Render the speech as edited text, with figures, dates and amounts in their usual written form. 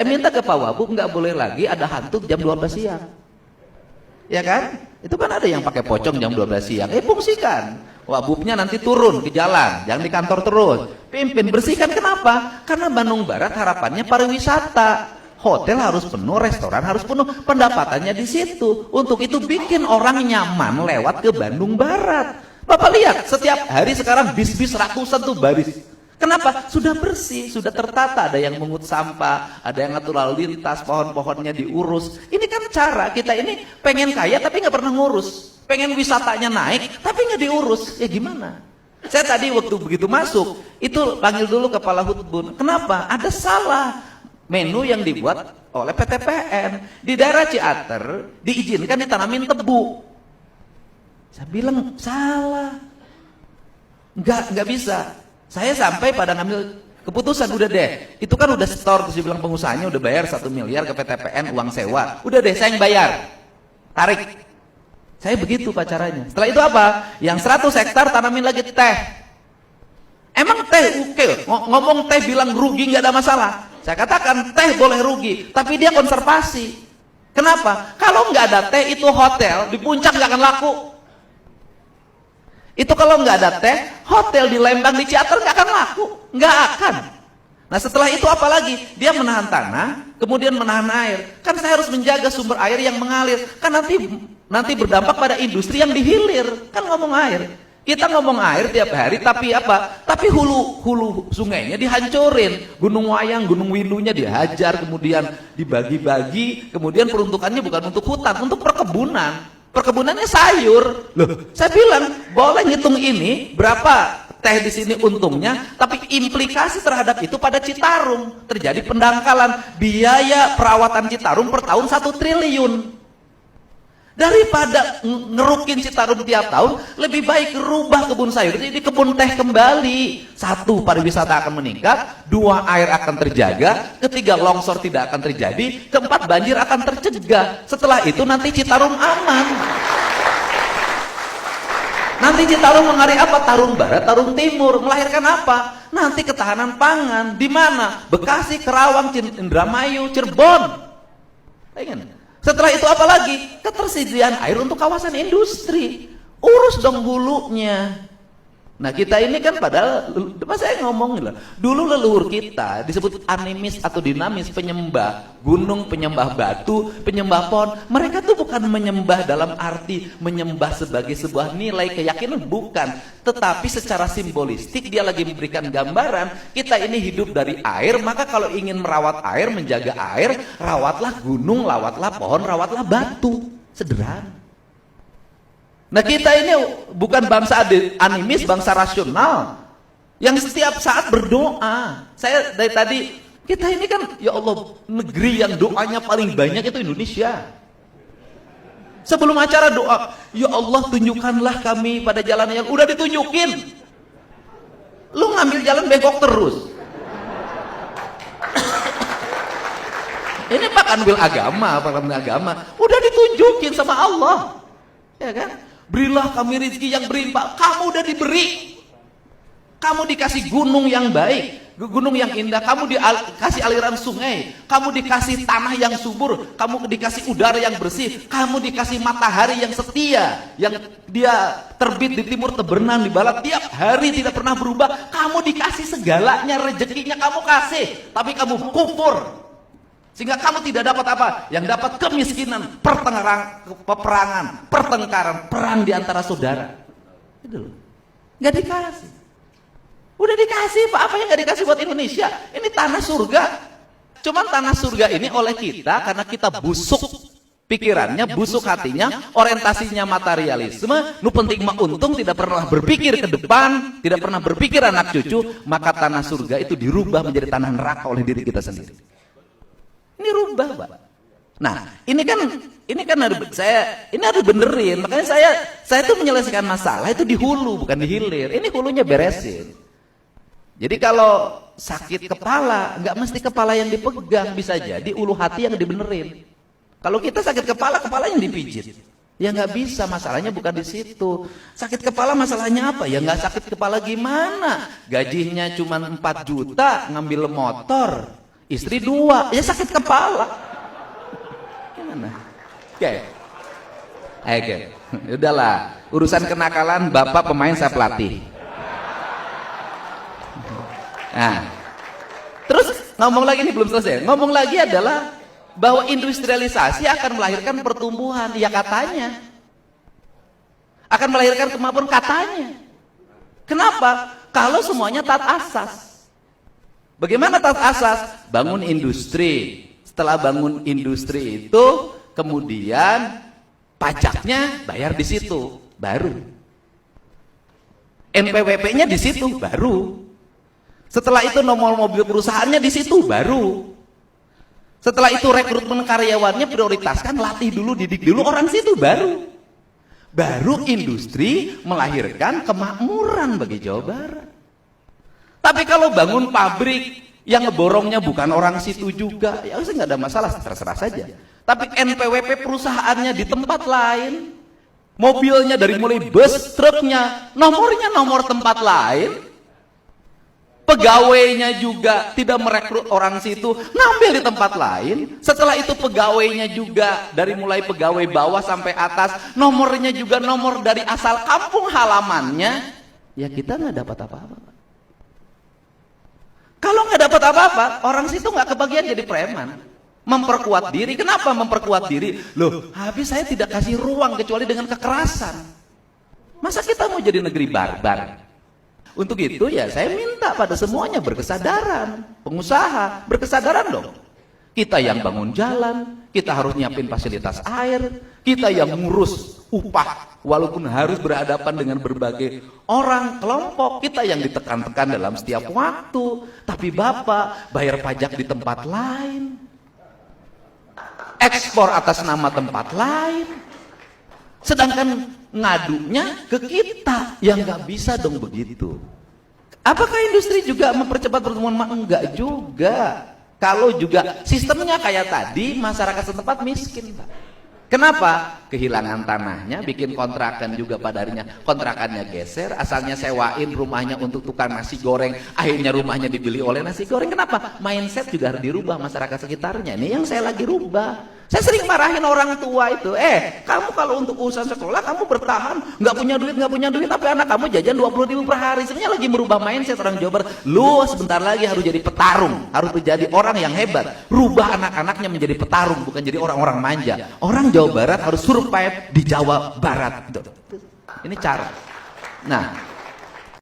Minta ke Pak Wabub nggak boleh lagi ada hantu jam 12 siang. Ya kan? Itu kan ada yang pakai pocong jam 12 siang. Fungsikan. Wabubnya nanti turun ke jalan, jangan di kantor terus. Pimpin, bersihkan. Kenapa? Karena Bandung Barat harapannya pariwisata. Hotel harus penuh, restoran harus penuh. Pendapatannya di situ. Untuk itu bikin orang nyaman lewat ke Bandung Barat. Bapak lihat, setiap hari sekarang bis-bis ratusan tuh baris. Kenapa? Sudah bersih, sudah tertata. Ada yang mengut sampah, ada yang ngatur lalu lintas, pohon-pohonnya diurus. Ini kan cara kita ini pengen kaya tapi nggak pernah ngurus. Pengen wisatanya naik tapi nggak diurus. Ya gimana? Saya tadi waktu begitu masuk, itu panggil dulu kepala Hutbun. Kenapa? Ada salah menu yang dibuat oleh PTPN. Di daerah Ciater diizinkan ditanamin tebu. Saya bilang salah. Nggak bisa. Saya sampai pada ngambil keputusan, udah deh, itu kan udah store, terus dibilang pengusahanya udah bayar 1 miliar ke PTPN uang sewa, udah deh saya yang bayar, tarik. Saya begitu caranya. Setelah itu apa? Yang 100 hektar tanamin lagi teh. Emang teh oke? Ngomong teh bilang rugi nggak ada masalah. Saya katakan teh boleh rugi, tapi dia konservasi. Kenapa? Kalau nggak ada teh itu hotel di puncak nggak akan laku. Itu kalau nggak ada teh, hotel di Lembang, di Ciater nggak akan laku, nggak akan. Nah setelah itu apa lagi? Dia menahan tanah, kemudian menahan air. Kan saya harus menjaga sumber air yang mengalir. Kan nanti berdampak pada industri yang dihilir. Kan ngomong air. Kita ngomong air tiap hari, tapi apa? Tapi hulu sungainya dihancurin. Gunung Wayang, Gunung Windunya dihajar, kemudian dibagi-bagi, kemudian peruntukannya bukan untuk hutan, untuk perkebunan. Perkebunannya sayur. Loh, saya bilang boleh ngitung ini berapa teh di sini untungnya, tapi implikasi terhadap itu pada Citarum terjadi pendangkalan. Biaya perawatan Citarum per tahun 1 triliun. Daripada ngerukin Citarum tiap tahun, lebih baik rubah kebun sayur jadi kebun teh kembali. 1, pariwisata akan meningkat. 2, air akan terjaga. 3, longsor tidak akan terjadi. 4, banjir akan tercegah. Setelah itu nanti Citarum aman. Nanti Citarum mengalir apa? Tarung Barat, Tarung Timur. Melahirkan apa? Nanti ketahanan pangan. Di mana? Bekasi, Kerawang, Indramayu, Cirebon. Pengen? Setelah itu apa lagi? Ketersediaan air untuk kawasan industri. Urus dong hulunya. Nah kita ini kan padahal, saya ngomong lah, dulu leluhur kita disebut animis atau dinamis, penyembah gunung, penyembah batu, penyembah pohon. Mereka tuh bukan menyembah dalam arti menyembah sebagai sebuah nilai keyakinan, bukan. Tetapi secara simbolistik dia lagi memberikan gambaran, kita ini hidup dari air, maka kalau ingin merawat air, menjaga air, rawatlah gunung, rawatlah pohon, rawatlah batu. Sederhana. Nah kita ini bukan bangsa animis, bangsa rasional yang setiap saat berdoa. Saya dari tadi, kita ini kan ya Allah, negeri yang doanya paling banyak itu Indonesia. Sebelum acara doa, ya Allah tunjukkanlah kami pada jalan yang udah ditunjukin. Lu ngambil jalan bengkok terus. Ini Pak Kanwil agama, udah ditunjukin sama Allah, ya kan? Berilah kami rezeki yang berlimpah. Kamu udah diberi. Kamu dikasih gunung yang baik, gunung yang indah. Kamu dikasih aliran sungai. Kamu dikasih tanah yang subur. Kamu dikasih udara yang bersih. Kamu dikasih matahari yang setia, yang dia terbit di timur, tebernan di barat, tiap hari tidak pernah berubah. Kamu dikasih segalanya, rezekinya kamu kasih, tapi kamu kufur. Sehingga kamu tidak dapat apa? Yang dapat kemiskinan, peperangan, pertengkaran, perang di antara saudara. Itu loh. Nggak dikasih. Udah dikasih, Pak. Apa yang nggak dikasih buat Indonesia? Ini tanah surga. Cuman tanah surga ini oleh kita karena kita busuk pikirannya, busuk hatinya, orientasinya materialisme, nu penting mah untung, tidak pernah berpikir ke depan, tidak pernah berpikir anak cucu, maka tanah surga itu dirubah menjadi tanah neraka oleh diri kita sendiri. Ini rubah, Pak. Nah, ini kan harus benerin. Makanya saya tuh menyelesaikan masalah itu di hulu, bukan di hilir. Ini hulunya beresin. Jadi kalau sakit kepala, nggak mesti kepala yang dipegang, bisa jadi ulu hati yang dibenerin. Kalau kita sakit kepala, kepala yang dipijit. Ya nggak bisa, masalahnya bukan di situ. Sakit kepala masalahnya apa? Ya nggak sakit kepala gimana? Gajinya cuma 4 juta, ngambil motor. istri 2, ya sakit kepala. Gimana? Oke. Oke. Udahlah, urusan kenakalan bapak pemain saya pelatih. Nah, terus ngomong lagi nih, belum selesai. Ngomong lagi adalah bahwa industrialisasi akan melahirkan pertumbuhan, ya katanya. Akan melahirkan kemampuan, katanya. Kenapa? Kalau semuanya taat asas. Bagaimana taat asas? Bangun industri. Setelah bangun industri itu, kemudian pajaknya bayar di situ, baru. NPWP-nya di situ, baru. Setelah itu nomor mobil perusahaannya di situ, baru. Setelah itu rekrutmen karyawannya prioritaskan, latih dulu, didik dulu orang situ, baru. Baru industri melahirkan kemakmuran bagi Jawa Barat. Tapi kalau bangun pabrik yang ngeborongnya bukan orang situ juga, ya usah, nggak ada masalah, terserah saja. Tapi NPWP perusahaannya di tempat lain, mobilnya dari mulai bus, truknya, nomornya nomor tempat lain, pegawainya juga tidak merekrut orang situ, ngambil di tempat lain. Setelah itu pegawainya juga dari mulai pegawai bawah sampai atas, nomornya juga nomor dari asal kampung halamannya, ya kita nggak dapat apa-apa. Kalau nggak dapat apa-apa, orang situ nggak kebagian jadi preman. Memperkuat diri. Kenapa memperkuat diri? Loh, habis saya tidak kasih ruang kecuali dengan kekerasan. Masa kita mau jadi negeri barbar? Untuk itu ya saya minta pada semuanya berkesadaran. Pengusaha berkesadaran dong. Kita yang bangun jalan, kita harus nyiapin fasilitas air, kita yang ngurus upah walaupun harus berhadapan dengan berbagai orang, kelompok, kita yang ditekan-tekan dalam setiap waktu. Tapi Bapak bayar pajak di tempat lain, ekspor atas nama tempat lain, sedangkan ngadunya ke kita yang nggak bisa dong begitu. Apakah industri juga mempercepat pertumbuhan? Enggak juga. Kalau juga sistemnya kayak tadi, masyarakat setempat miskin, Pak. Kenapa? Kehilangan tanahnya, bikin kontrakan juga pada harinya. Kontrakannya geser, asalnya sewain rumahnya untuk tukang nasi goreng, akhirnya rumahnya dibeli oleh nasi goreng. Kenapa? Mindset juga harus dirubah masyarakat sekitarnya. Ini yang saya lagi rubah. Saya sering marahin orang tua itu, kamu kalau untuk urusan sekolah kamu bertahan, nggak punya duit, tapi anak kamu jajan 20.000 per hari. Sebenarnya lagi merubah mindset orang Jawa Barat. Lu sebentar lagi harus jadi petarung, harus menjadi orang yang hebat. Rubah anak-anaknya menjadi petarung, bukan jadi orang-orang manja. Orang Jawa Barat harus survive di Jawa Barat. Ini cara. Nah,